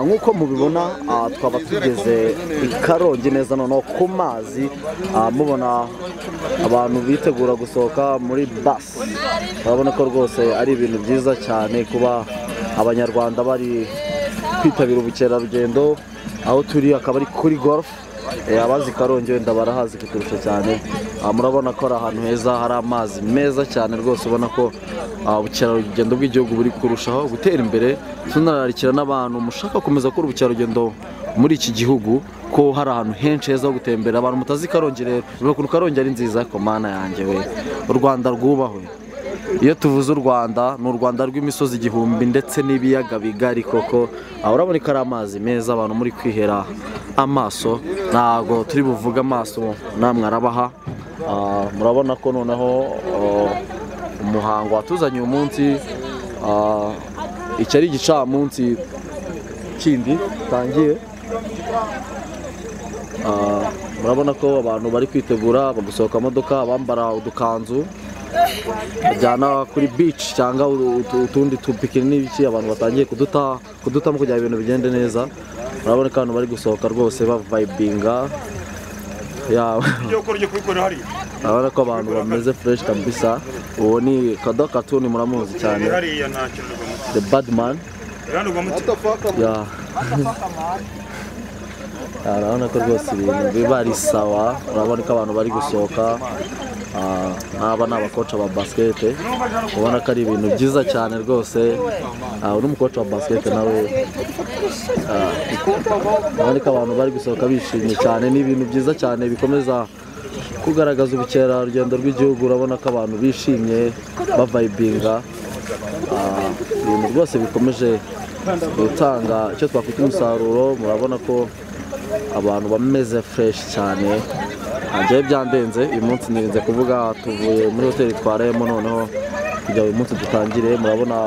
nk'uko mubibona twaba tugeze i Karongi neza noneho ku mazi mubona abantu bitegura gusohoka muri bus. Urabona ko rwose ari ibintu byiza cyane kuba abanyarwanda bari kwitabira ubukerarugendo. Aho turi akaba ari kuri golf. Abazi Karongi wenda barahazi kuturusha cyane. Murabona ko ari ahantu heza hari amazi meza cyane rwose, ubona ko ubukerarugendo bw'igihugu buri kurushaho gutera imbere. Tunararikira n'abantu mushaka komeza gukora ubukerarugendo muri iki gihugu ko hari ahantu henshi heza ho gutembera. Abantu mutazi Karongi rero, ukuntu Karongi ari nziza ko mana yanjye we, u Rwanda rwubahwe. Iyo tuvuze u Rwanda ni u Rwanda rw'imisozi igihumbi ndetse n'ibiyaga bigari koko. Urabona ko ari amazi meza, abantu muri kwihera amaso. Ntago turi buvuga amaso namwe arabaha. Murabona ko noneho umuhango watuzanye uyu munsi icyo ari igicamunsi kindi tangiye. Murabona ko abantu bari kwitegura bagusohoka modoka, bambara udukanzu bajyana kuri beach cyangwa utundi tupikini n'ibiki. Abantu batangiye kudutamo kugira ibintu bigende neza. Murabona ko abantu bari gusohoka rwose bavibinga. Urabona ko abantu bameze fresh kabisa. Uwo ni Kado Cartoon, muramuzi cyane, the bad man. Urabona ko rwose ibintu biba ari sawa. Urabona ko abantu bari gusohoka. Aba ni abakoca ba basket. Ubona ko ari ibintu byiza cyane rwose. Uri umukoca wa basket nawe. Urabona ko abantu bari gusohoka bishimye cyane. Ni ibintu byiza cyane bikomeza kugaragaza ubukerarugendo rw'igihugu. Urabona ko abantu bishimye bavibinga. Ibintu rwose bikomeje gutanga icyo twakwita umusaruro. Murabona ko abantu bameze fresh cyane. Njyewe byandenze uyu munsi nirinze kuvuga. Tuvuye muri hoteli twarayemo noneho kugira uyu munsi dutangire. Murabona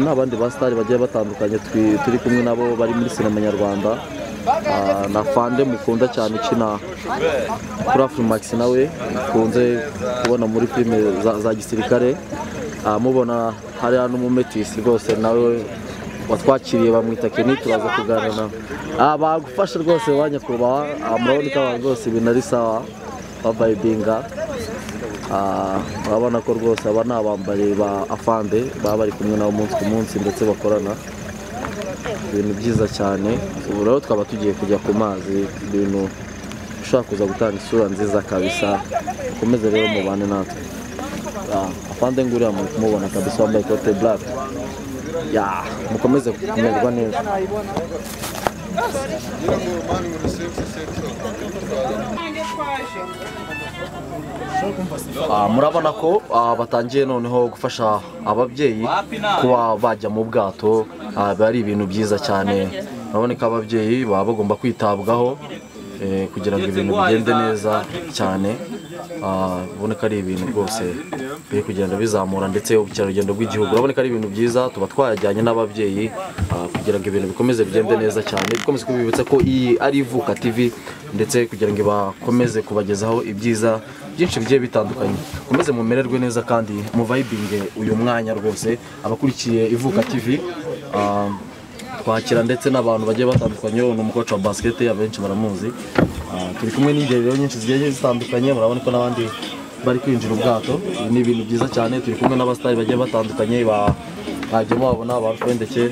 n'abandi basitari bagiye batandukanye turi kumwe nabo bari muri sinema nyarwanda. Na Fande mukunda cyane ukina kuri Afrimax, nawe mukunze kubona muri filime za gisirikare. Mubona hari hano umumetisi rwose nawe watwakiriye, bamwita Kenny, turaza kuganira. Bagufasha rwose banyakubaha. Murabona ko abantu rwose ibintu ari sawa bavibinga. Urabona ko rwose aba ni abambari ba Afande baba bari kumwe nabo umunsi ku munsi ndetse bakorana ibintu byiza cyane. Ubu rero twaba tugiye kujya ku mazi, ibintu ushaka kuza gutanga isura nziza kabisa. Mukomeze rero mubane natwe. Afande nguriya muri kumubona kabisa wambaye ikote black. Mukomeze kumererwa neza. Murabona ko batangiye noneho gufasha ababyeyi kuba bajya mu bwato. Bari ibintu byiza cyane. Urabona ko ababyeyi baba bagomba kwitabwaho kugira ngo ibintu bigende neza cyane. Ubona ko ari ibintu rwose biri kugenda bizamura ndetse ubukerarugendo bw'igihugu. Urabona ko ari ibintu byiza, tuba twayajyanye n'ababyeyi kugira ngo ibintu bikomeze bigende neza cyane. Bikomeze kubibutsa ko iyi ari Ivuka TV ndetse kugira ngo bakomeze kubagezaho ibyiza byinshi bigiye bitandukanye. Komeze mumererwe neza kandi mu vibinge uyu mwanya rwose. Abakurikiye Ivuka TV twakira ndetse n'abantu bagiye batandukanye. Ni umukoca wa basket, abenshi baramuzi. Turi kumwe n'ingeri rero nyinshi zigiye zitandukanye. Murabona ko n'abandi bari kwinjira ubwato. Ni ibintu byiza cyane. Turi kumwe n'abasitari bagiye batandukanye bagiye mubabona, abafendeke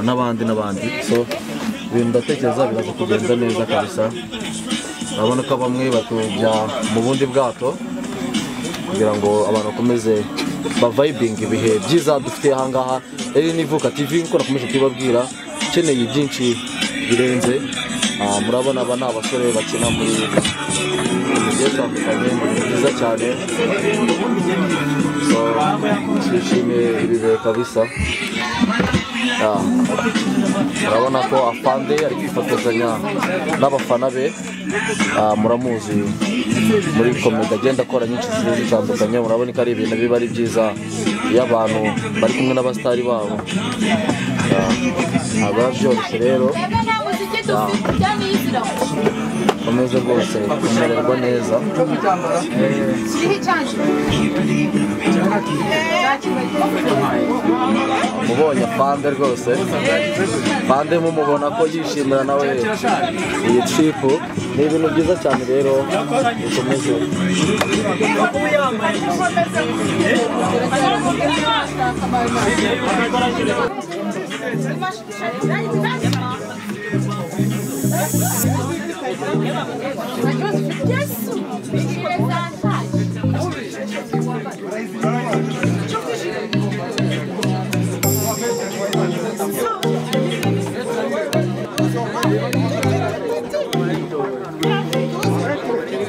n'abandi. So ibintu ndatekereza biraza kugenda neza kabisa. Urabona ko bamwe batujya mu bundi bwato kugira ngo abantu bakomeze bavibinga ibihe byiza dufite aha ngaha. Rero ni Ivuka TV nk'uko nakomeje kubabwira, ukeneye byinshi birenze. Murabona aba ni abasore bakina muri bigiye bitandukanye, ni byiza cyane. So twishimiye ibihe kabisa. Urabona ko Afande ari kwifotozanya n'abafana be. Muramuzi muri komedi agenda akora nyinshi zigiye zitandukanye. Murabona ko ari ibintu biba ari byiza iyo abantu bari kumwe n'abasitari babo. Byoroshye rero Komeze rwose kumererwa neza. Mubonye Fande rwose, Fande mumubona ko yishimira nawe iyi trip, ni ibintu byiza cyane rero mukomeze.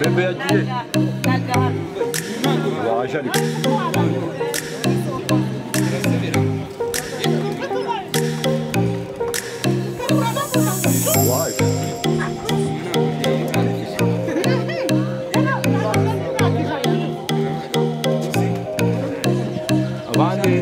Bebe yagiye waje ariko waje abandi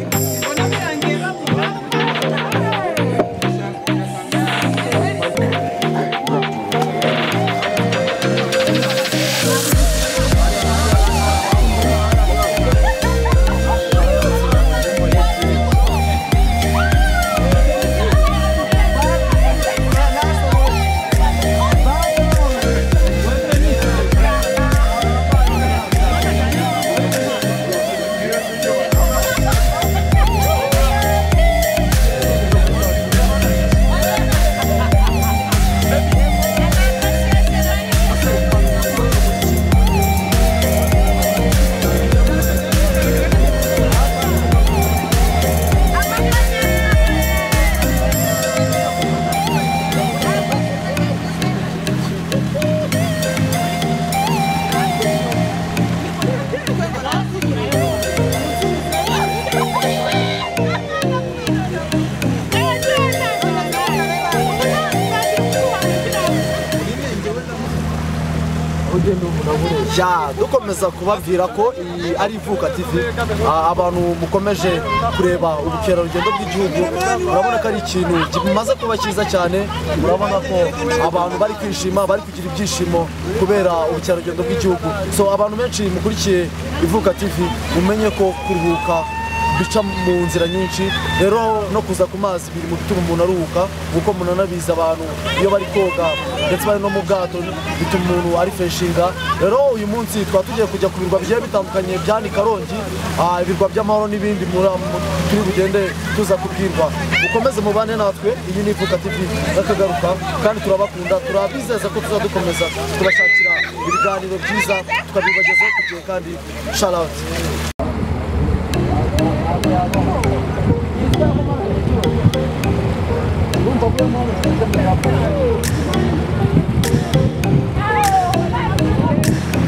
dukomeza kubabwira ko iyi ari Ivuka TV, abantu mukomeje kureba ubukerarugendo bw'igihugu, urabona ko ari ikintu kimaze kuba cyiza cyane. Urabona ko abantu bari kwishima, bari kugira ibyishimo kubera ubukerarugendo bw'igihugu. So abantu benshi mukurikiye Ivuka TV mumenye ko kuruhuka bica mu nzira nyinshi, rero no kuza ku mazi biri mu bituma umuntu aruhuka, kuko munanabiza abantu iyo bari koga ndetse bari no mu bwato bituma umuntu arifreshinga. Rero uyu munsi twaba tugiye kujya ku birwa bigiye bitandukanye bya Karongi, ibirwa by'amahoro n'ibindi turi bugende tuza kubwirwa. Mukomeze mubane natwe, iyi ni Ivuka TV nakagaruka, kandi turabakunda, turabizeza ko tuzadukomeza kubashakira ibiganiro byiza tukabibagezaho ku gihe, kandi shout out.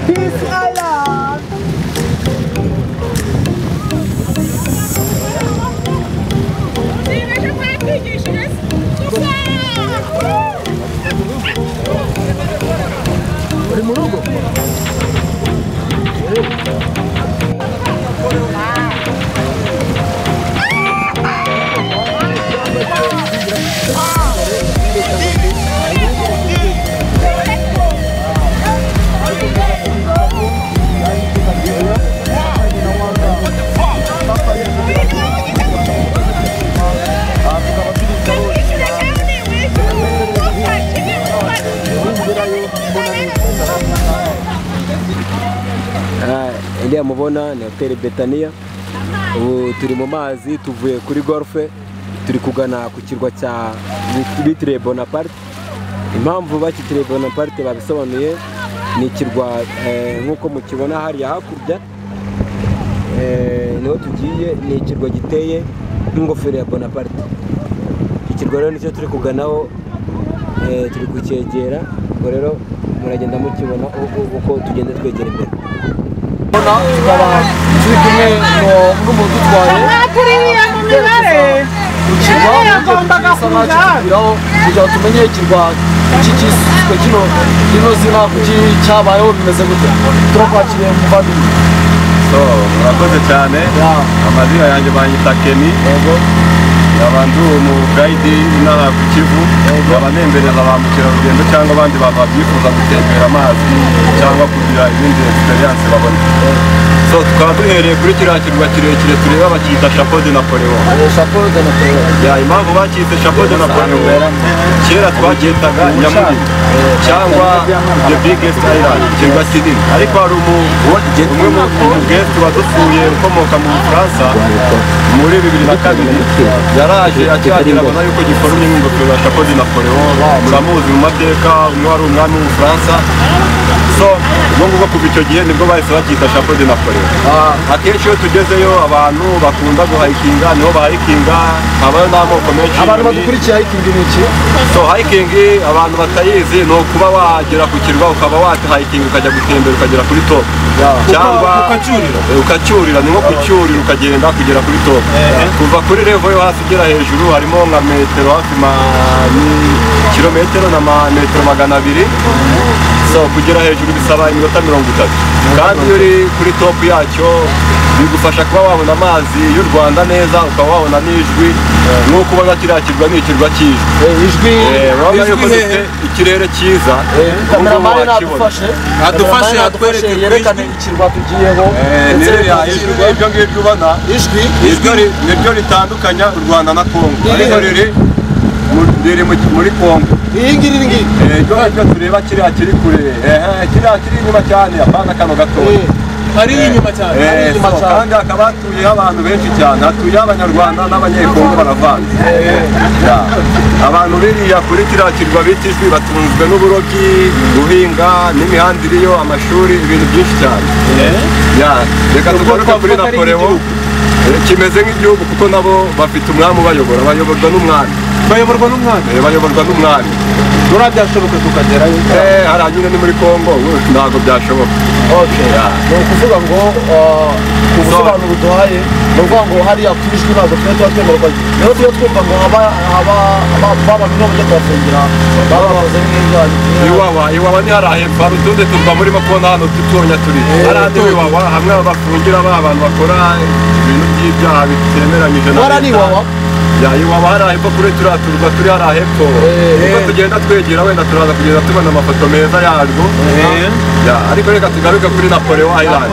Peace Island. Uri mu rugo? Iriya mubona ni Hotel Betania. Ubu turi mu mazi, tuvuye kuri golfe, turi kugana ku kirwa cya bitiriye Bonaparte. Impamvu bakitiriye Bonaparte babisobanuye, ni ikirwa nk'uko mukibona hariya hakurya, niho tugiye. Ni ikirwa giteye nk'ingofero ya Bonaparte. Ikirwa rero nicyo turi kuganaho, turi kucyegera, ubwo rero muragenda mukibona uko tugenda twegera imbere. Tukaba turi kumwe n'umuntu utwaye ikirwa kugira ngo tumenye ikirwa cyiswe kino zina kuki cyabayeho bimeze gute. Turakwakiriye muvandimwe. murakoze cyane. Amazina yanjye banyita Kenny. abantu mu guide inaha ku Kivu abanembereza ba mukerarugendo cyangwa abandi bantu babyifuza gutembera amazi cyangwa kugira ibindi experience babona. So tukaba duhereye kuri kiriya kirwa kirekire tureba bakita Chapeau de Napoléon. Chapeau de Napoléon. Ya impamvu bakita Chapeau de Napoléon kera twacyitaga Nyamugigima cyangwa the biggest island, ikirwa kinini, ariko hari umwe mu guest wadusuye ukomoka mu Bufaransa muri 2002 yaraje akihagera abona yuko giforumye nk'ingofero ya Chapeau de Napoléon, muramuzi mu mateka, umwe wari umwami w'Ubufaransa. So ubwo kuva icyo gihe nibwo bahise bakita Chapeau de Napoléon. Akenshi iyo tugezeyo abantu bakunda guhikinga niho bahikinga, habayo n'amoko menshi. Abantu badukurikiye hiking ni iki? So hiking abantu batayizi ni ukuba wagera ku kirwa ukaba wahiking ukajya gutembera ukagera kuri top cyangwa ukacyurira, ni nko kucyurira ukagenda kugera kuri top. Kuva kuri level yo hasi ugera hejuru harimo nka metero hafi kilometero na metero 200. So kugera hejuru bisaba iminota 30, kandi iyo uri kuri top yacyo bigufasha kuba wabona amazi y'u Rwanda neza, ukaba wabona n'ijwi nk'uko ubona kiriya kirwa ni ikirwa cy'ijwi. Urabona yuko dufite ikirere cyiza. Kameramani adufashe atwereke yerekane ikirwa tugiyeho. Ibyo ngibyo ubona ijwi niryo ritandukanya u Rwanda na Congo, ariko riri muri Congo. Iyi ngiri ibyo tureba kiriya kiri kure, kiriya kiri inyuma cyane, apana kano gatoya hari inyuma cyane, kandi hakaba hatuyeho abantu benshi cyane, hatuyeho Abanyarwanda n'Abanyekongo baravanze. Abantu biriya kuri kiriya kirwa bita ijwi batunzwe n'uburobyi, guhinga n'imihanda iriyo, amashuri, ibintu byinshi cyane. Reka tugaruke kuri Napoleon. Kimeze nk'igihugu kuko nabo bafite umwami ubayobora, bayoborwa n'umwami. Bayoborwa n'umwami. Byashoboka tukagerayo? Hariya nyine ni muri Congo, ntabwo byashoboka. Ni ukuvuga ngo ubusobanuro duhaye ni ukuvuga ngo hariya ku ijwi ntabwo tuba twemererwa. Rero tuba twumva ngo baba niho bajya kuhafungira, baba bakoze nk'ibyaha. Iwawa ni hariya hepfo, hari utundi turwa murimo kubona hano dutonya turi. Hariya Iwawa hamwe bafungira abantu bakora ibintu by'ibyaha bitemeranyije na leta. Iwawa hariya hepfo kuri turiya turwa turi hariya hepfo, uko tugenda twegera wenda turaza kugenda tubona amafoto meza yarwo. Ariko reka tugaruke kuri Napoleon Island.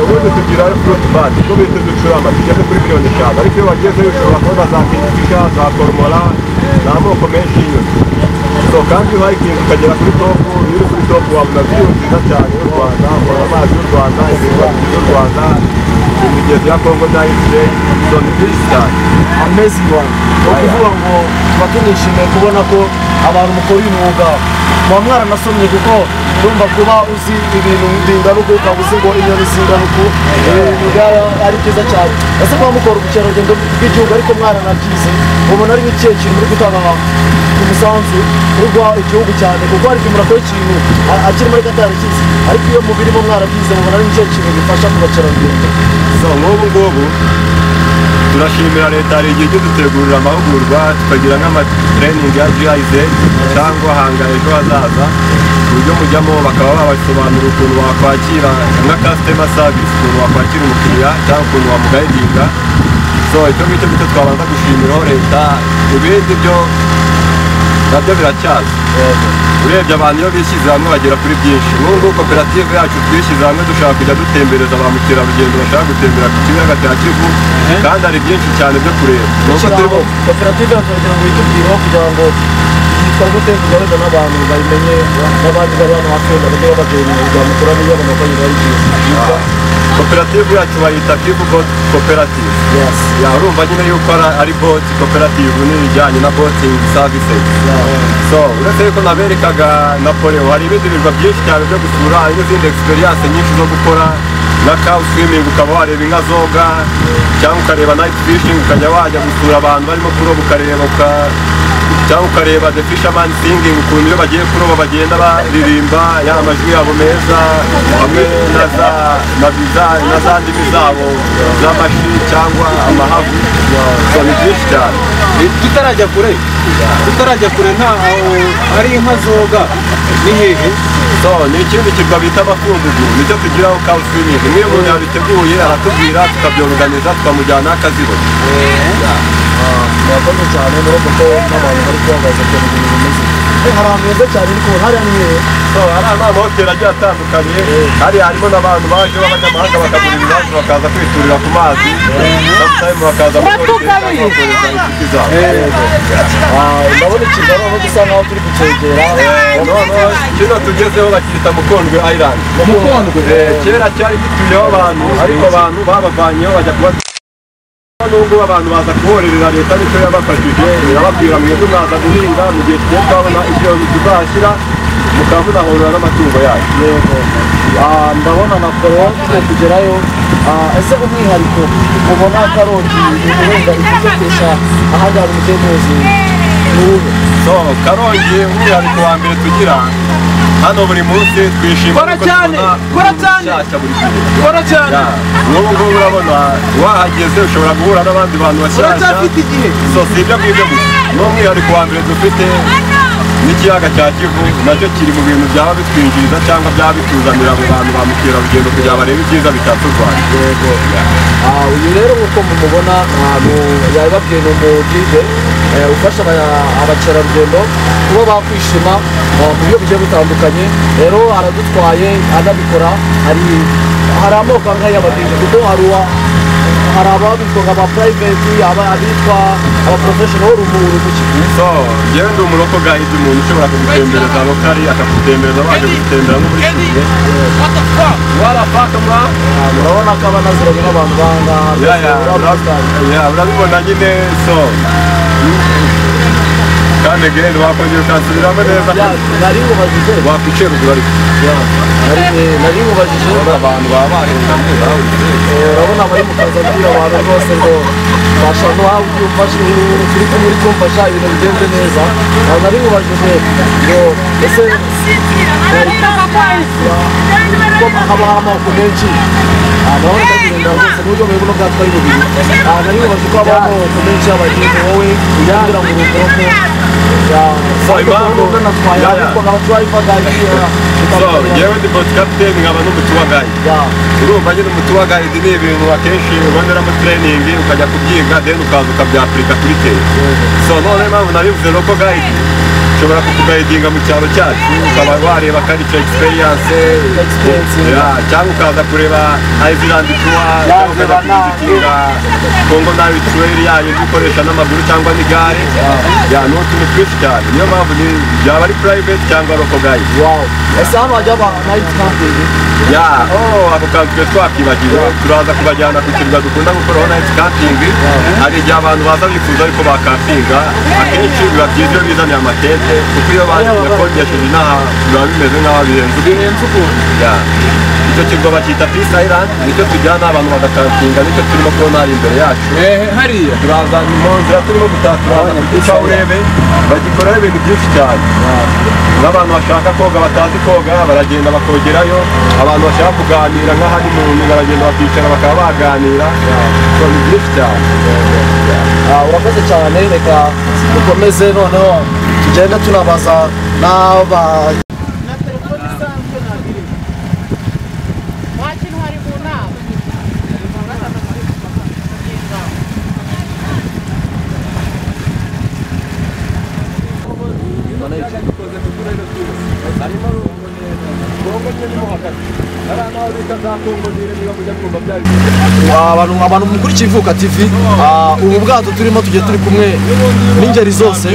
Ubundi tugira fruit bat, ubwo bita uducurama tugeze kuri 5 miliyoni, ariko iyo wagezeyo ushobora kubona za kingfisher, za kormora, ni amoko menshi y'inyoni. So kandi hiking ukagera kuri top, iyo uri kuri top wabona view nziza cyane y'u Rwanda, ubona amazi y'u Rwanda, ibirwa by'u Rwanda, imigezi ya Congo n'ay'Isire, so ni byinshi cyane. Amazing one. Ni ukuvuga ngo tuba tunishimiye kubona ko abantu mukora uyu mwuga muba mwaranasomye, kuko urumva kuba uzi ibintu bingaruka ukaba uzi ngo inyoni zingaruka ari byiza cyane. Ese kuba mukora ubukerarugendo bw'igihugu ariko mwaranabyize, ubona ari nk'ikihe kintu muri gutanga umusanzu uri guha igihugu cyane, kuko hari igihe murakora ikintu akiri muri katarakizi, ariko iyo mubirimo mwarabyize mubona ari nk'ikihe kintu bifasha ku bakerarugendo. So nk'ubu ngubu turashimira leta, hari igihe cyo dutegurira amahugurwa tukagira nk'amatraining ya GIZ cyangwa hanga ejo hazaza, ku buryo mujyamo bakaba babasobanurira ukuntu wakwakira nka customer service, ukuntu wakwakira umukiriya cyangwa ukuntu wamugayidinga. So icyo ngicyo twabanza gushimiraho leta. Ibindi byo nabyo biracyaza. Urebye abantu iyo bishyize hamwe bagera kuri byinshi. N'ubwo koperative yacu twishyize hamwe dushaka kujya dutembereza ba mukerarugendo bashaka gutembera ku kiyaga cya Kivu, kandi hari byinshi cyane byo kureba. Koperative yacu kugira ngo yitubwireho kugira ngo yitwa gute, kugaragaza n'abantu bayimenye, n'abandi bari hano hafi bajya babagenera mukora n'iyo banakorera ari byiza. Koperative yacu bayita Kivu Boat Cooperative. Urumva nyine yuko ari boat cooperative n'ibijyanye na boating services. So uretse yuko naberekaga Napoleon, hari ibindi birwa byinshi cyane byo gusura, hari n'izindi experience nyinshi zo gukora nka cow swimming, ukaba wareba inka zoga, cyangwa ukareba night fishing, ukajya wajya gusura abantu barimo kuroba ukareba, cyangwa ukareba the fisherman singing, ukuntu iyo bagiye kuroba bagenda baririmba ya amajwi yabo meza, hamwe na za ndimi zabo z'amashi cyangwa amahavu. So ni byinshi cyane. tutarajya kure ntaho hari inka zoga ni hehe? so ni ikindi kirwa bita Abakungugu nicyo tugiraho cow swimming niyo umuntu yabiteguye aratubwira tukabyorganiza tukamujyana akazibona murakoze cyane n'urugo ko n'abantu bari kubabaza cyane ibintu bimeze hari ahantu heza cyane ariko hariya ni hehe so hari amahoteli agiye atandukanye hariya harimo n'abantu baje b'abanyamahanga bakagura ibibanza bakaza kwiturira ku mazi sometime bakaza muri hoteli bakohereza inshuti zabo ndabona ikiraro aho dusa nkaho turi kucyegera kino tugezeho bakita Mukondwe Island kera cyari gituyeho abantu ariko abantu babavanyeho bajya kuba nubwo abantu baza kuhorerera leta nicyo yabafashije irababwira mwebwe mwaza guhinga mu gihe tugiye twabona ibyo tuzashyira mukaba munahorera n'amatungo yacu ndabona na koro turi kugerayo ese umwihariko ubona Karongi wenda ifite kurusha ahandi hantu muteye muzi ni uwuhe so Karongi umwihariko wa mbere tugira hano buri munsi twishimira kora cyane n'ubu ngubu urabona wahageze ushobora guhura n'abandi bantu bashyashya so si ibyo ngibyo gusa n'umwihariko wa mbere dufite n'ikiyaga cya Kivu nacyo kiri mu bintu byaba bitwinjiriza cyangwa byaba bituzanira abo bantu ba mukerarugendo kugira ngo barebe ibyiza bitatse u Rwanda uyu rero nk'uko mumubona ahantu yabibabwiye ni umugide ufasha abakerarugendo kuba bakwishima mu buryo bugiye butandukanye rero aradutwaye anabikora hari amoko angahe y'amadini kuko hari ababitwa aba private abitwa aba professional urumuki so yewe ndi umuroko guide umuntu ushobora kugutembereza lokali akagutembereza waje gutembera nko muri Kivu warafaka urabona ko abanaziranye n'abantu urabibona nyine so kandi genda wakongera ukansubiramo neza nari mubajije wakwicara ugura ariko nari mubajije abantu baba barengamye urabona bari mu kazi abwira abantu rwose ngo fasha nawe umfashe turi kumuri kumfasha ibintu bigenze neza nari mubajije ngo ese haba amoko menshi nawe ndagenda rwose n'uburyo mubibona bwatwara ibintu nari mubajije ko haba amoko menshi y'abageni wowe kugira ngo urubyiruko yewe ndi boat captain nkaba n'umutuwa guide urumva nyine umutuwa guide ni ibintu akenshi uboneramo training ukajya kubyiga then ukaza ukabyapurika kuri tele so none mpamvu nabivuze local guide ushobora kukugayidinga mu cyaro cyacu ukaba wareba culture experience cyangwa ukaza kureba Island tour cyangwa ukaza kuzitinga Congo nayo trail yayo dukoresha n'amaguru cyangwa n'igare ni utuntu twinshi cyane niyo mpamvu byaba ari private cyangwa local guide ese hano hajya night camping ako kazi twe twakibagiwe turaza kubajyana ku kirwa dukunda gukoraho night camping hari igihe abantu baza bifuza ariko bakampinga akenshi biba byiza iyo bizaniye amatente kuko iyo bakodesheje inaha biba bimeze nk'aho bihenze ukuntu icyo kirwa bacyita Peace Island nicyo tujyana abantu bagakampinga nicyo turimo kubona hari imbere yacu hariya turaza mu nzira turimo gutatura icyo urebe bagikoraho ibintu byinshi cyane n'abantu bashaka koga batazi koga baragenda bakogerayo abantu bashaka kuganira nk'ahari muntu baragenda bakicara bakaba baganira ni byinshi cyane urakoze cyane reka dukomeze noneho tugenda tunabaza n'aba abantu mukurikiye Ivuka TV ubu bwato turimo tugiye turi kumwe n'ingeri zose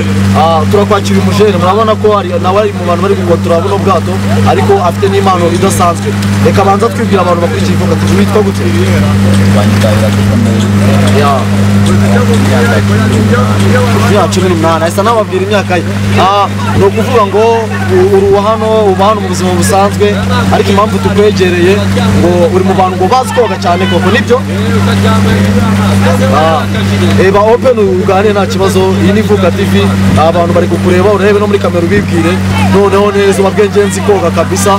turakwakira umujene murabona ko nawe ari mu bantu bari gukotora buno bwato ariko afite n'impano idasanzwe reka banza twibwira abantu bakurikiye Ivuka TV witwa gute imyaka 18 asa nababwira imyaka ye ni ukuvuga ngo uba hano mu buzima busanzwe ariko impamvu tukwegereye ngo uri mu bantu ngo bazi koga cyane koko nibyo ba open ugane nta kibazo. Iyi ni Vuga TV, abantu bari kukureba urebe no muri kamera ubibwire noneho neza ubabwenge nzi koga kabisa.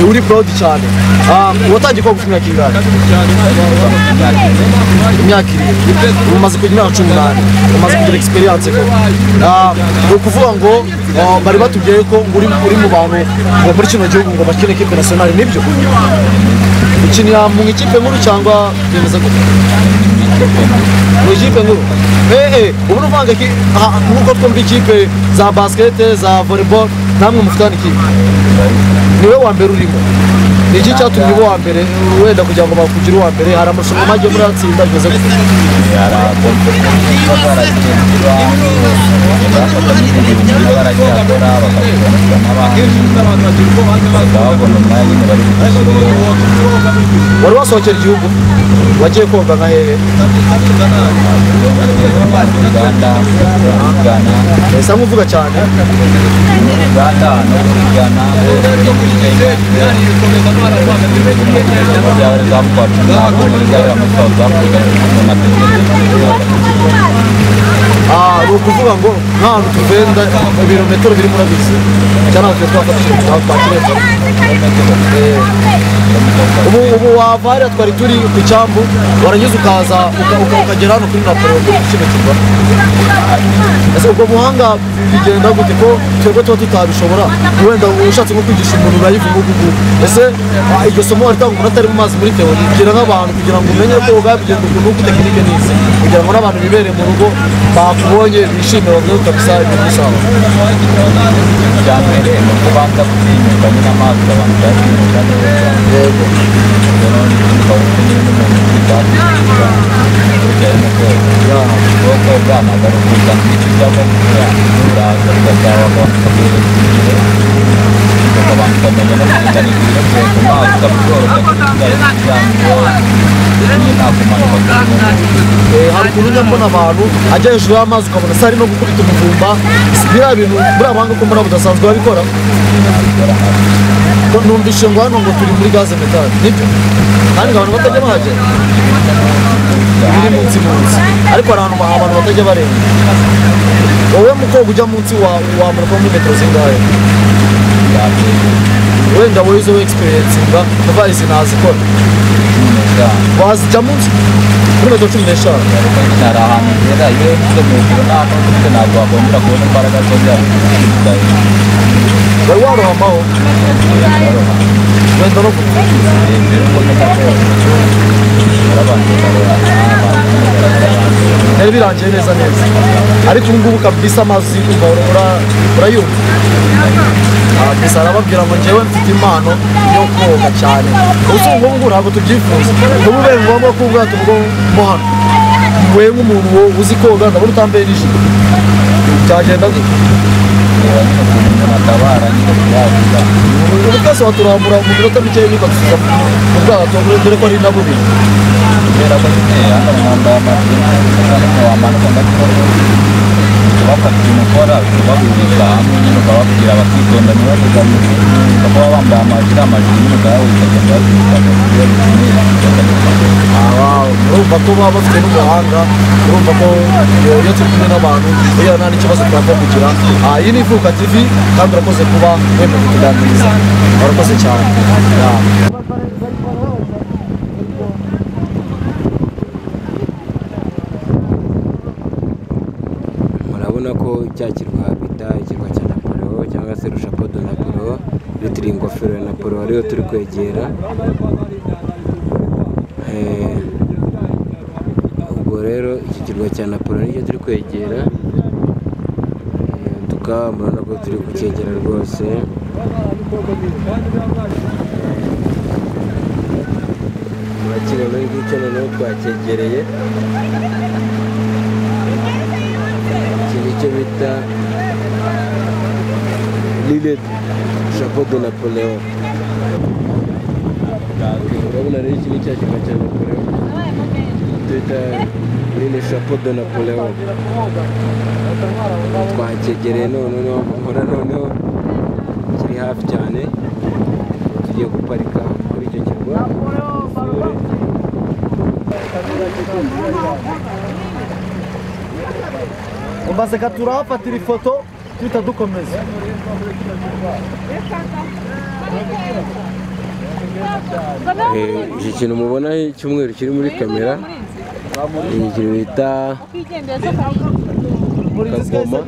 Uri proud cyane. Watangiye koga imyaka ingana? Imyaka 7. Umaze kugira imyaka 18. Umaze kugira experience ko. Ukuvuga ngo bari batubwiye ko uri mu bantu ngo muri kino gihugu ngo bakine equipe nationale, nibyo? Ukinira mu ikipe nkuru cyangwa byemeza gute? Mu ikipe nkuru. Ubu nuvanga ki nkuko twumva ikipe za basket, za volleyball, namwe mufitani ikipe. Niwe wa mbere urimo. Ni iki cyatumye uba wa mbere wenda kugira ngo bakugire uwa mbere? Hari amarushanwa make muri atsinda bimeze gute? Wari wasohokera igihugu? Wagiye koga nka hehe? Esa nkuvuga cyane. Ukuvuga ngo ntahantu tugenda ibirometero biri muri bisi cyangwa twafatishije twakireza. Ubu wava hariya twari turi ku cyambu waranyuze ukaza ukagera hano kuri Napoli kuri kino kirwa. Ese ubwo buhanga bigenda gute ko twebwe tuba tutabishobora? Wenda ushatse nko kwigisha umuntu urayivuga ubu. Ese iryo somo waritanga umuntu atari mu mazi muri teori kugira nk'abantu kugira ngo umenye ko woga bigenda ukuntu uko tekinike n'izi kugira ngo n'abantu bibere mu rugo bakubonye bishimira bavuga kabisa ibintu bisaba. Cyane no kubanza kutinyuka n'amazi abantu batinyuka. Yego. Hari ukuntu njya mbona abantu ajya hejuru y'amazi ukabona se ari no gukubita umuvumba. Biriya bintu buriya banga ko mbona budasanzwe babikora. Numvise ngo hano ngo turi muri gaze metane, nibyo? Kandi abantu batajya bahagera biri munsi ariko hari abantu batajya barenga. Wowe mukoga ujya munsi wamurwa muri metero zingahe? Wenda wowe izo experience nga kuva izi nazikora wazijya munsi muri metero 15. Hari ahantu ngera iyo ugize metero ntabwo wakongera kubona imbaraga zo byari wari warohamaho wenda no gupfa. Rero birangiye neza ariko ubu ngubu kabisa amazi urayumva. Kabisa arababwira ngo njyewe mfite impano yo koga cyane. Ubu ngubu ntabwo tubyifuza. Ubu bene ngombwa ko ubwato bwo mo hano wewe nk'umuntu uzi koga ndabona utambaye nijoro byagenda gute? Ubu twese waturambura mu minota mike y'ibikatuza mu bwato dore ko ari nabo biri. Kubera ko hano mwambaye amajwi wamanuka bafata ikintu ukora bakubwira hamwe nyine ukababwira bakitonda ntibavugamire bakaba bambaye amajwi nyine ukayawuza urumva ko baba bafite n'umuhanga, urumva ko iyo turi kumwe n'abantu iyo nta n'ikibazo twapfa kugira. Iyi ni Vuga TV kandi urakoze kuba wemeye kutuganiriza, urakoze cyane. Murabona ko cya kirwa bita ikirwa cya Napoli cyangwa se Chapeau de Napoli, bitiri ingofero ya Napoli ariyo turi kwegera. Ubwo rero iki kirwa cya Napoli nicyo turi kwegera, murabona ko turi kucyegera rwose. Murakibona ngicyo noneho twacyegereye. Iki nicyo bita Lille Chapeau de Napoléon. Urabona rero iki ni cya kirwa cya Napoléon twita Lille Chapeau de Napoléon. Twacyegereye noneho nkora noneho kiri hafi cyane, tugiye guparika kuri icyo kirwa. umaze turahafatira ifoto tuhita dukomeza. iki kintu mubona icyumweru kiri muri kamera ni ikintu bita kagoma.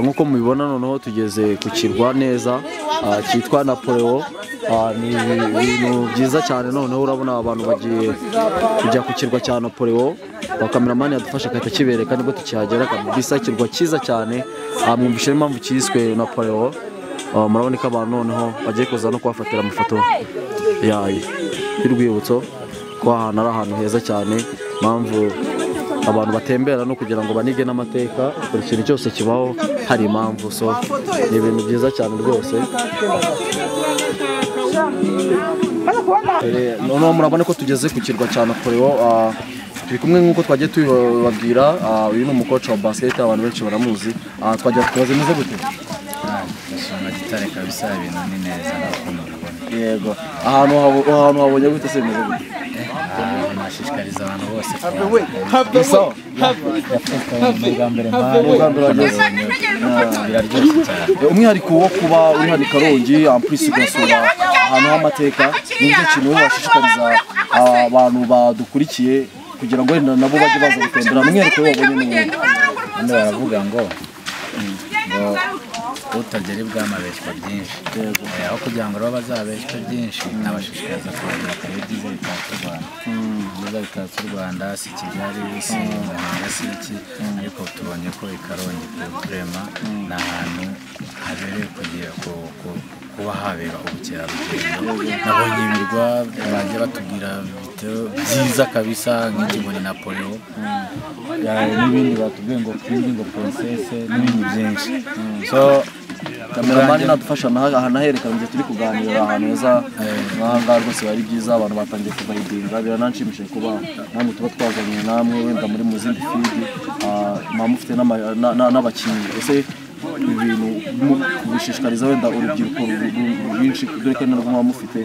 nk'uko mubibona noneho tugeze ku kirwa neza cyitwa Napoleon. Ni ibintu byiza cyane, noneho urabona abantu bagiye kujya ku kirwa cya Napoleon, bakameramani yadufasha agahita kibereka nibwo tukihagera kabisa. Ikirwa cyiza cyane, mwumvishe impamvu cyiswe Napoleon. Murabona ko abantu noneho bagiye kuza no kuhafatira amafoto y'urwibutso, ko ahantu ari ahantu heza cyane. Impamvu abantu batembera no kugira ngo banige n'amateka, buri kintu cyose kibaho hari impamvu, so ni ibintu byiza cyane rwose. Noneho murabona ko tugeze ku kirwa cya Napoleon, turi kumwe nk'uko twagiye tubibabwira. Uyu ni umukoci wa basket, abantu benshi baramuzi. Twagiye tubaze meze gute? Ndashaka gitare kabisa, ibintu ni neza n'ukuntu ubona. Yego, ahantu habonye gute se meze gute? Nashishikariza abantu bose biraryoshye cyane. Umwihariko wo kuba uri hano i Karongi ampurisi ugasura ahantu h'amateka, ni icyo kintu washishikariza abantu badukurikiye kugira ngo wenda nabo bajye baza gutembera. Umwihariko wabonye n'ubundi hano baravuga ngo utagera ibwami abeshywa byinshi, aho kugira ngo rero bazabeshywe byinshi, nabashishikariza kubagera kare ibyiza bitatse u Rwanda. Ibyiza bitatse u Rwanda si Kigali, si Muhanga, si iki, ariko tubonye ko i Karongi Rema ni ahantu habereye kugira kuba habera ubukerarugendo. Nabonye ibirwa bagiye batubwira byiza kabisa, nk'ikigo ni Napoleon, n'ibindi batubwiye ngo King, ngo Princess, n'ibindi byinshi. So kameramani nadufasha ahantu aherekana igihe turi kuganira ahantu heza nk'ahangaha rwose biba ari byiza. Abantu batangiye kubayidinga, birananshimishije kuba namwe tuba twazanye namwe wenda muri mu zindi fidi, muba mufite n'abakinnyi. Ese ibintu kubishishikariza wenda urubyiruko rwinshi, dore ko narwo muba mufite,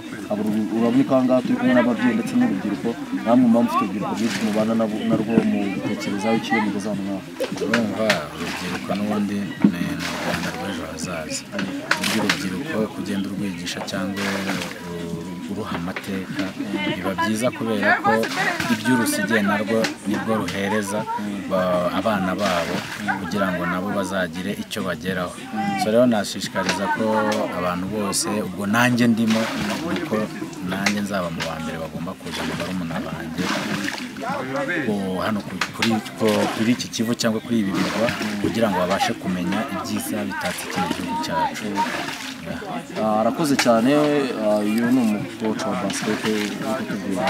urabona ko ahangaha turi kumwe n'ababyeyi ndetse n'urubyiruko, namwe muba mufite urubyiruko rwinshi mubana narwo mu gutekerezaho ikiyo mugeze hano ngaha. urumva urubyiruko n'ubundi ni u Rwanda rw'ejo hazaza. Urubyiruko kugenda urwigisha cyangwa uruha amateka biba byiza, kubera ko iby'urusigaye narwo nibwo ruhereza abana babo kugira ngo nabo bazagire icyo bageraho. So rero nashishikariza ko abantu bose, ubwo nanjye ndimo, kuko nanjye nzaba mu ba mbere bagomba kuza mu barumuna banjye hano kuri iki kivu cyangwa kuri ibi birwa, kugira ngo babashe kumenya ibyiza bitatse iki gihugu cyacu. Arakoze cyane. Uyu ni umukoci wa basket uri kutubwira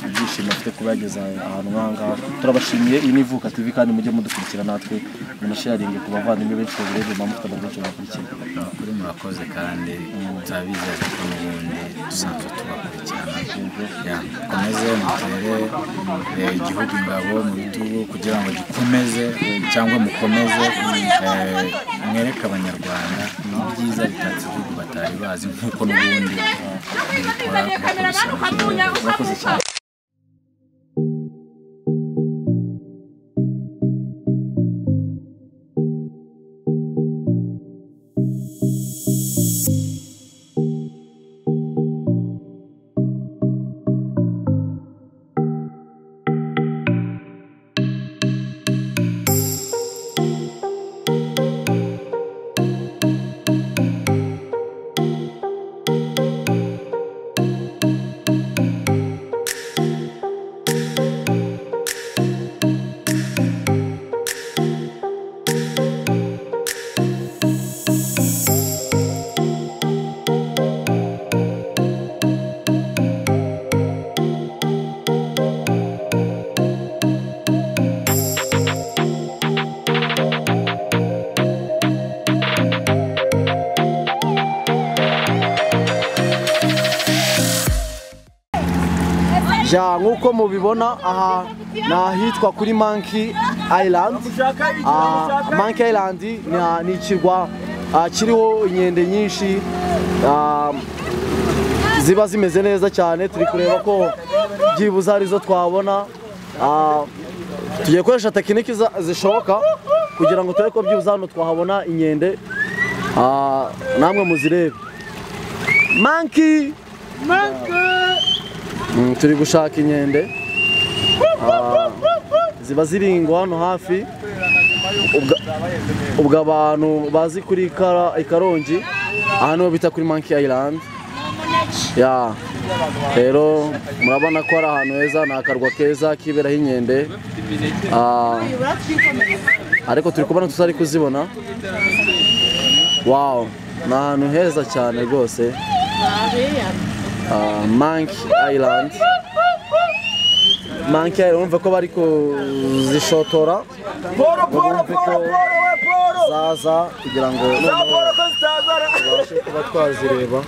ibyishimo afite kuba yageze ahantu nk'ahangaha. Turabashimiye. Iyi ni Ivuka TV, kandi mujye mudukurikira natwe, munasharinge ku bavandimwe benshi babirebe, mufite abantu benshi bakurikira. Kuri murakoze, kandi turabizeza ko n'ubundi dusanzwe tubakurikirana. Mukomeze mutere igihugu ingabo mu bitugu kugira ngo gikomeze, cyangwa mukomeze mwereke abanyarwanda ibyiza bitatse igihugu batari bazi, nk'uko n'ubundi bikora bakoze cyane. Ja nkuko mubibona aha nahitwa kuri Monkey Island. Monkey Island ni ikirwa kiriho inkende nyinshi ziba zimeze neza cyane. Turi kureba ko byibuze arizo twabona. Tugiye gukoresha tekiniki zishoboka kugira ngo turebe ko byibuze hano twahabona inkende namwe muzirebe. Monkey turi gushaka inkende ziba ziringwa hano hafi. Ubwo abantu bazi kuri Ikarongi ahantu bita kuri Monkey Island. Ya rero murabona ko ari ahantu heza, ni akarwa keza kiberaho inkende, ariko turi kubona tutari kuzibona. Wow, ni ahantu heza cyane rwose. Monkey Island. Monkey Island, urumva ko bari kuzishotora zaza kugira ngo tubashe kuba twazireba.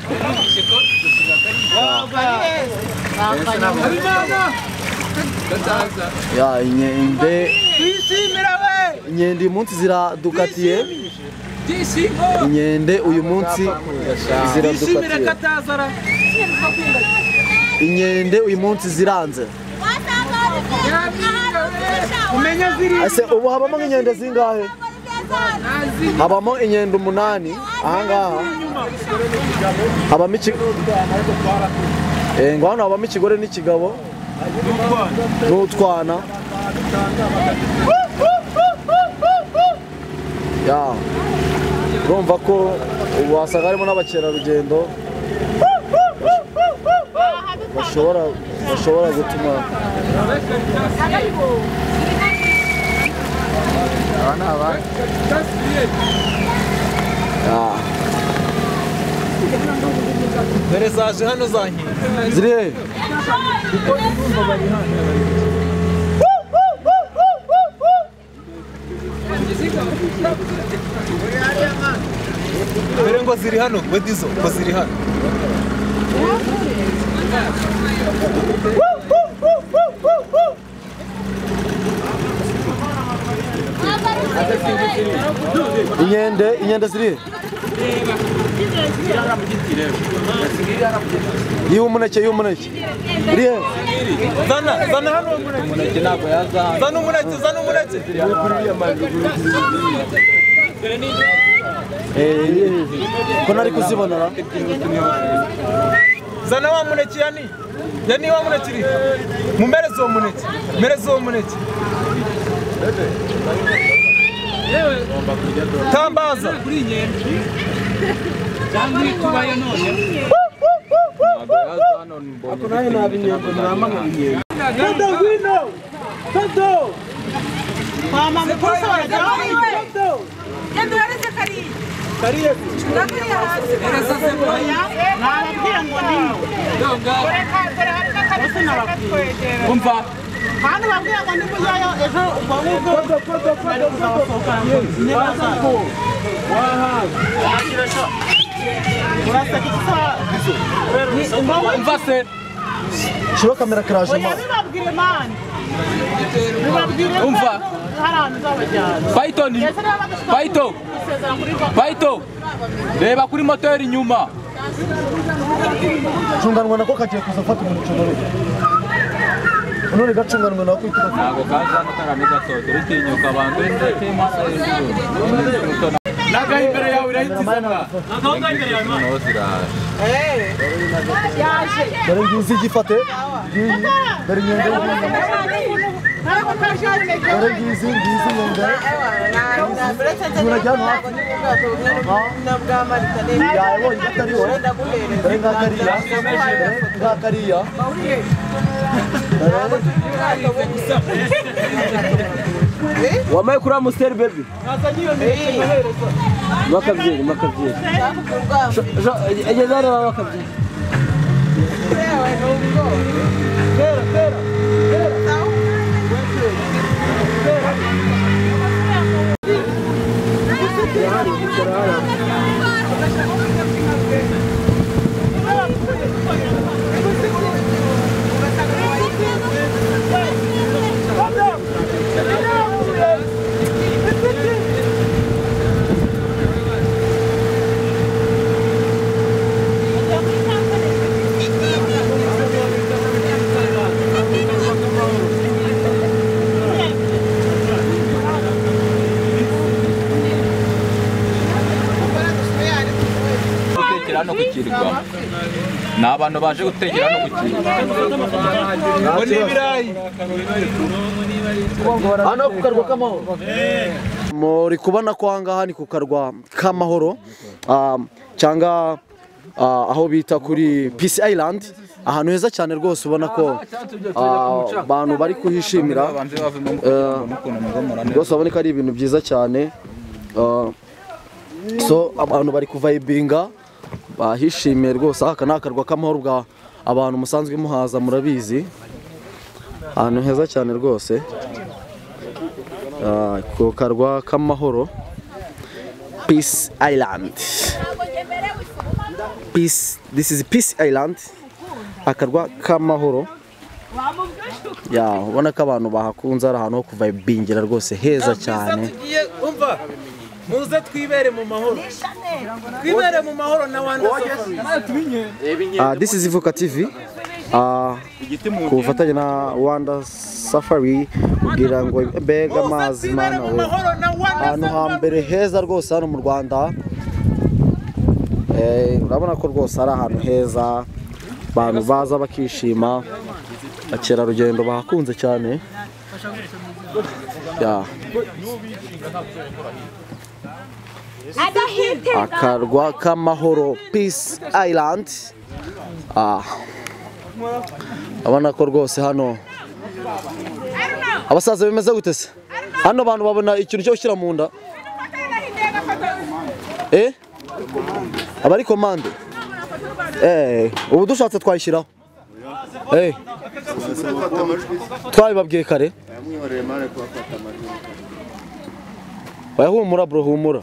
Ya inkende uyu munsi ziradukatiye. Inkende uyu munsi ziradukatiye. Inkende uyu munsi ziranze. Ese ubu habamo nk'inkende zingahe? Habamo inkende 8 ahangaha. Habamo ngo hano habamo ikigore n'ikigabo n'utwana. Ya urumva ko ubu wasanga harimo n'abakerarugendo bashobora gutuma dore zaje hano zanki ziri he? dore ngo ziri hano, we dizo ngo ziri hano. Inkende ziri y'umuneke iri he? Zana hano umuneke ntabwo yaza. Zana umuneke. Ko nari kuzibonera. Zana wa muneke yani wa muneke iri. Mumereze uwo muneke. Tambaza. Cyangwa ikubayo none. Ako nayo nabinyego namanga binyego. Todo. Mama mkosa wa jamii. Todo. Yendo yareze kariye. Ndakuriya hasi. Erasa sepoya. Nababwira ngo ndimo. Donga. Kore harika kariye. Umva. Hano babwira ngo ndimo yayo ejo ubwo. Foto. Waha. Umva se. Shiro kamera karaje ma. Umva. Paito. Reba kuri moteri inyuma. Cunganwa nako kagiye kuza fata umuntu cyoro. None gacunganwa nako ituka. Nago kaza no karameza to turitinyuka abantu ndetse mara hejuru. Naga imbere yawe irahitizana. Naga imbere yawe. No ziraje. Dore ngizi gifate. Dore nyende. Dore ngizi nyende. Urajya hafi. Yawo igatariyo. Dore ngakariya. Wamaye kuri Amstel baby. Makabyeri. Egeza rero makabyeri. gukirirwamo ni abantu baje gutekera no gukira hano ku karwa k'amahoro muri kubona ko ahangaha ni ku karwa k'amahoro cyangwa aho bita kuri Peace Island, ahantu heza cyane rwose ubona ko abantu bari kuhishimira rwose baboneka ari ibintu byiza cyane. So abantu bari kuvayibinga bahishimiye rwose. Aka ni akarwa k'amahoro bwa abantu musanzwe muhaza murabizi, ahantu heza cyane rwose ku karwa k'amahoro Peace Island. This is Peace Island, akarwa k'amahoro. Ubona ko abantu bahakunze ari ahantu ho kuvayibingira rwose heza cyane. Muze twibere mu mahoro. Twibere mu mahoro na Wanda Safari. This is Ivuka TV. Ku bufatanye na Wanda Safari kugira ngo mbega amazi mana we. Ahantu hambere heza rwose hano mu Rwanda. Urabona ko rwose ari ahantu heza abantu baza bakishima, abakerarugendo bahakunze cyane. Akarwa k'amahoro Peace Island. Abona ko rwose hano abasaza bimeze gute se? Hano abantu babona ikintu cyo gushyira mu nda. Abari komande. Ubu dushatse twayishyiraho. Twabibabwiye kare. Humura bro, humura.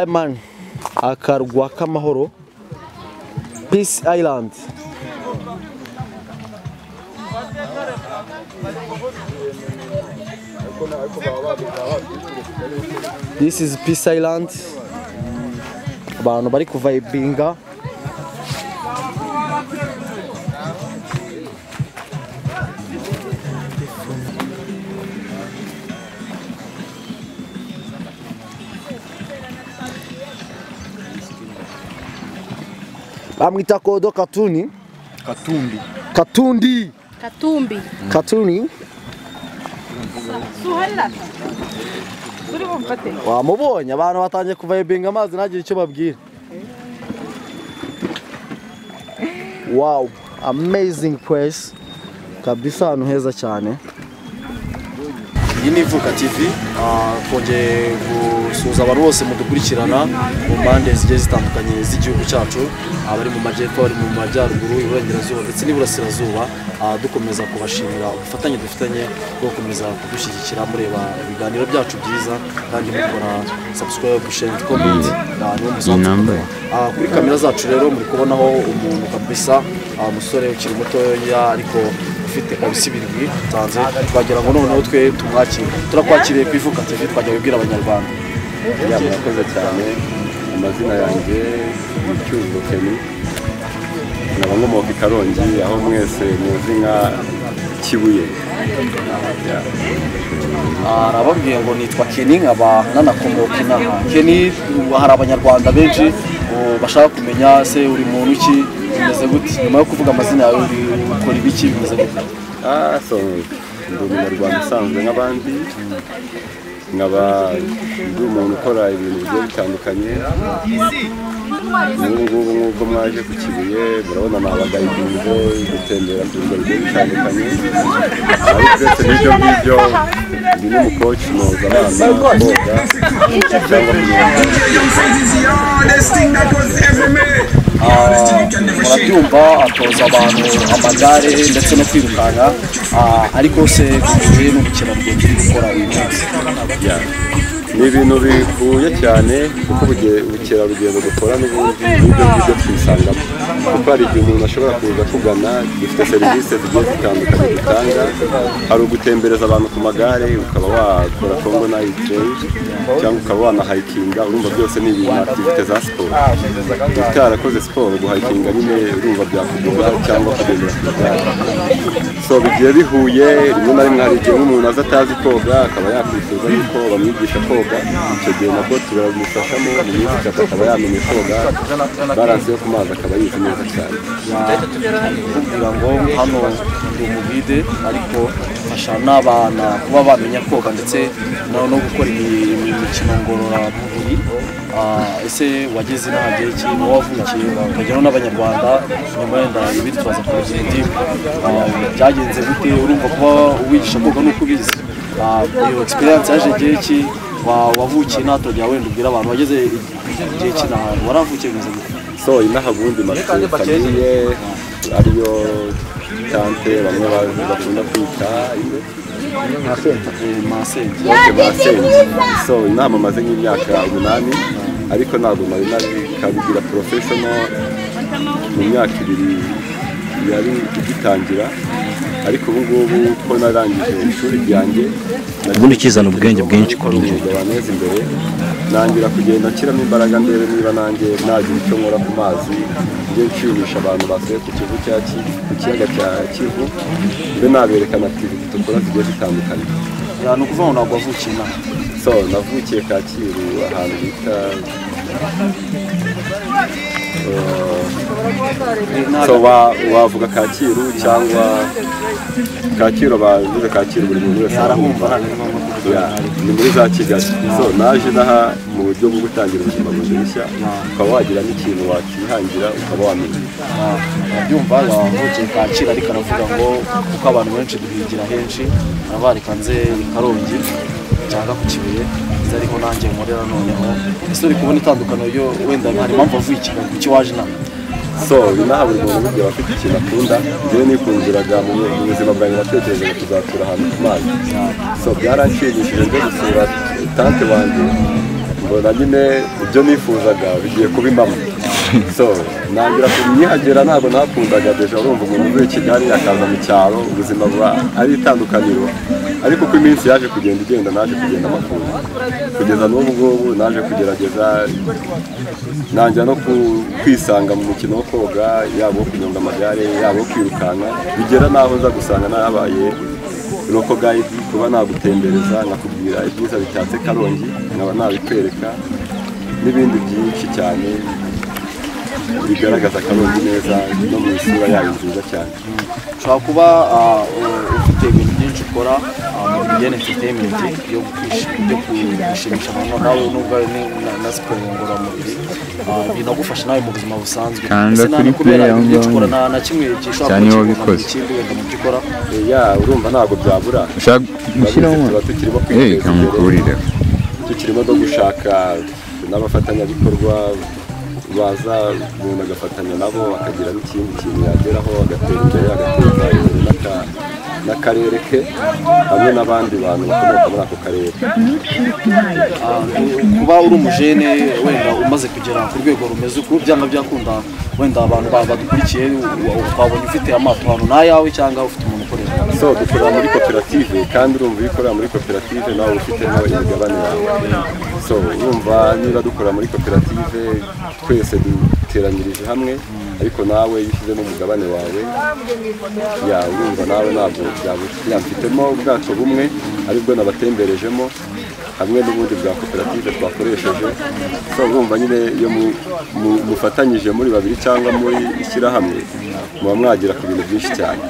Man, akarwa k'amahoro Peace Island. This is Peace Island. Abantu bari kuvayibinga. Amwita Kodo Katuni. Katumbi. Wamubonye abantu batangiye kuvayibinga amazi ntagire icyo babwira. Wow, amazing place. Kabisa ahantu heza cyane. Iyi ni Ivuka TV, twongeye gusuhuza abantu bose mudukurikirana mu mpande zigiye zitandukanye z'igihugu cyacu, abari mu majyepfo, abari mu majyaruguru, iburengerazuba ndetse n'iburasirazuba. Dukomeza kubashimira ubufatanye dufitanye bwo gukomeza kudushyigikira mureba ibiganiro byacu byiza kandi mukora subscribe, share, comment. Kuri kamera zacu rero muri kubonaho umuntu kabisa, umusore ukiri mutoya ariko ufite kabisa ibirwi tanze, twagira ngo noneho twe tumwakire. Turakwakiriye ku Ivuka TV, twajya kubwira abanyarwanda. Murakoze cyane. Amazina yanjye ni Cyuzuzo Kenny, nkaba nkomoka i Karongi, aho mwese muzi nka Kibuye. Arababwiye ngo nitwa Kenny, nkaba nanakomoka inaha. Kenny, hari abanyarwanda benshi bashaka kumenya se uri muntu ki, bimeze gute? Nyuma yo kuvuga amazina yawe ukora ibiki, bimeze gute? Ndi umunyarwanda usanzwe nk'abandi, nkaba ndi umuntu ukora ibintu bigiye bitandukanye. Ngubu nk'ubwo mwaje ku Kibuye murabona nabagayibinze gutembera ku bigo bigiye bitandukanye, ariko uretse n'ibyo ngibyo ndi n'umukoci noza abana koga cyangwa murabyumva, atoza abantu amagare ndetse no kwirukanka, ariko se bihuye n'ubukerarugendo uri gukora uyu munsi. Ni ibintu bihuye cyane kuko ubukerarugendo dukora n'ubundi n'ibyo ngibyo twisangamo, kuko hari igihe umuntu ashobora kuza kugana, dufite serivisi zigiye zitandukanye dutanga. Hari ugutembereza abantu ku magare, ukaba wakora Congo Night Trail, cyangwa ukaba wanahayikinga, urumva byose ni ibintu activite za siporo. Utarakoze siporo guhayikinga nyine urumva byakugora cyangwa kugendera ku igare. So bigiye bihuye, rimwe na rimwe hari igihe nk'umuntu aza atazi koga akaba yakwifuza yuko bamwigisha koga, icyo gihe nabwo turabimufashamo mu minsi itatu akaba yamenye koga, baranse yo ku mazi akaba yize neza cyane. kugira ngo hano ndi umugide ariko fasha n'abana kuba bamenya koga ndetse no gukora imikino ngororamubiri. Ese wageze n'ahagera iki wavukiye ukageraho n'abanyarwanda nyuma yenda ibindi tubaza ku rugendo byagenze gute, urumva kuba uwigisha koga nuko ubizi iyo experience yaje igihe ki wavukiye n'aturage wenda ubwira abantu wageze igihe ki n'ahantu waravukiye bimeze gute? So inaha bundi mafite famiye ariyo tante bamwe bakunda kwita masenge. So inama maze nk'imyaka 8 ariko ntabwo nari nakabigira professional mu myaka 2 yari igitangira, ariko ubu ngubu ko narangije ishuri ryanjye ubundi kizana ubwenge bwinshi kuri njye baneza imbere, nangira kugenda nshyiramo imbaraga ndebe niba nanjye nagira icyo nkora ku mazi, njye nshimisha abantu basuye ku kiyaga cya Kivu, mbe naberekana activity dukora zigiye zitandukanye. Ni ukuvuga ngo ntabwo wavukiye inaha? So navukiye Kacyiru ahantu bita so wavuga Kacyiru cyangwa Kacyiru, bavuze Kacyiru buri muntu wese arahumva, ni muri za Kigali. So naje naha mu buryo bwo gutangira ubuzima bundi bushya, ukaba wagira n'ikintu wakihangira ukaba wamenya. Byumva yavukiye Kacyiru ariko aravuga ngo kuko abantu benshi duhigira henshi abarikanze i Karongi cyangwa ku Kibuye, ariko nanjye nkorera noneho. Ese uri kubona itandukano yo wenda hari impamvu avuye i Kigali kuki waje inaha? So inaha buri muntu buryo bafite ikintu akunda, njyewe nikundiraga mu buzima bwanjye natekerezaga kuzatura ahantu ku mazi. So byaranshimishije njye gusura tante wanjye, mbona nyine ibyo nifuzaga bigiye kuba impamo. So nangira kumyihagera, ntabwo nakundaga deja, urumva umuntu uvuye Kigali akaza mu cyaro ubuzima buba ari itandukaniro, ariko uko iminsi yaje kugenda igenda naje kugenda amakuru kugeza n'ubu ngubu naje kugerageza nanjya no kwisanga mu mukino wo koga, yaba wo kunyonga amagare, yaba wo kwirukanka, bigera naho nza gusanga nabaye local guide, kuba nagutembereza nkakubwira ibyiza bitatse Karongi, nkaba nabikwereka n'ibindi byinshi cyane bigaragaza Karongi neza no mu isura yayo nziza cyane. Ushobora kuba ufite ibintu byinshi ukora mu bijyanye entertainment yo kwishimisha abantu nawe nubwo na siporo ngororamubiri, binagufasha nawe mu buzima busanzwe. Kanda kuri play aho ngaho na kimwe gishobora gukora ikindi wenda mu gikora urumva ntabwo byabura. Ushaka gushyiramo tukirimo kwiteza imbere, tukirimo no gushaka n'abafatanyabikorwa baza umuntu agafatanya nabo akagira n'ikindi kintu yageraho, agatera imbere, agateza imbere n'akarere ke hamwe n'abandi bantu bakomoka muri ako karere. Kuba uri umujene wenda umaze kugera ku rwego rumeze uku, byanga byakunda wenda abantu badukurikiye twabonye ufite amato hano n'ayawe cyangwa ufite umuntu ukorera? So dukorera muri koperative, kandi urumva iyo ukorera muri koperative nawe ufite nawe imigabane yawe. So urumva niba dukora muri koperative twese duteranyirije hamwe, ariko nawe iyo ushyizemo umugabane wawe urumva nawe ntabwo mfitemo ubwato bumwe aribwo nabatemberejemo hamwe n'ubundi bwa koperative twakoresheje. So urumva nyine iyo mufatanyije muri babiri cyangwa muri ishyirahamwe muba mwagera ku bintu byinshi cyane.